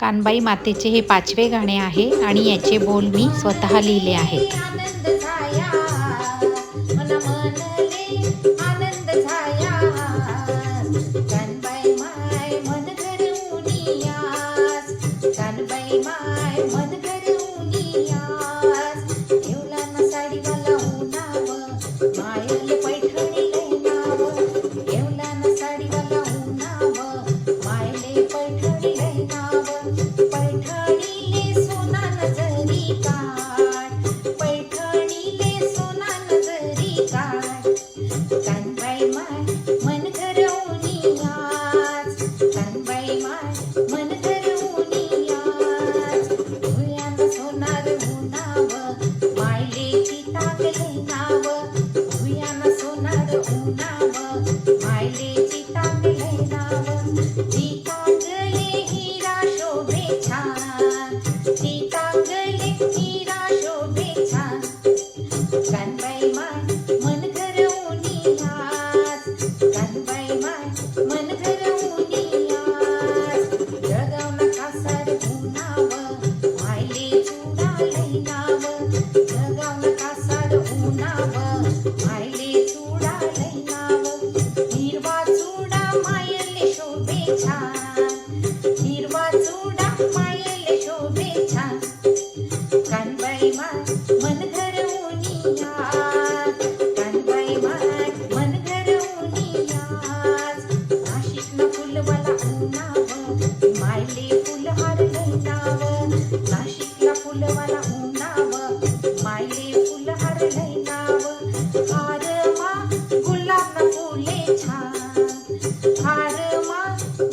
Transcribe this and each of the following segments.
कानबाई मातेचे हे 5वे गाणे आहे आणि याचे बोल मी स्वतः लिहिले आहेत. आनंद झाया मन मनले आनंद झाया कानबाई माय मन घरउनियास कानबाई माय मन घरउनियास ठेवला ना साडीवाला उन्हाव मायले पैठणी लय नाव ठेवला ना साडीवाला उन्हाव मायले पैठणी लय नाव पैठणीले सोना नजरी काढ पैठणीले सोना नजरी काढ कानबाई माय मन घरउनियास कानबाई माय मन घरउनियास भुयान सोनार उन्हाव मायलेची टाकले नाव भुयान सोनार उन्हाव मायलेची टाकले नाव ती टाकले हिरा शोभे छान ती टाकले हिरा शोभे छान कानबाई माय मन घरउनियास कानबाई माय मन घरउनियास जळगावला कासार उन्हाव मायले चुडा लय नाव जळगावला कासार उन्हाव मायले चुडा लय नाव हिरवा चुडा मायले शोभे छान हिरवा चुडा मायले शोभे छान कानबाई माय मन घरउनियास कानबाई माय मन घरउनियास नाशिकला फुलवाला उन्हाव मायले फुलहार लय नाव नाशिकला फुलवाला उन्हाव मायले फुलहार लय नाव हार मा गुलाब ना फुले छान हार मा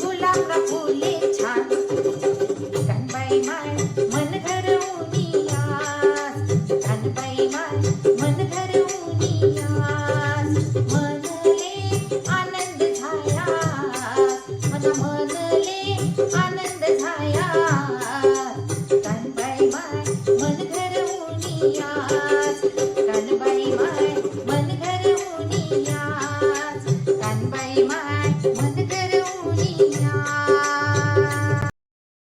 गुलाब ना फुले छान कानबाई माय मन घरउनियास कानबाई माय मन घरउनियास मनले आनंद झाया मन मनले आनंद झाया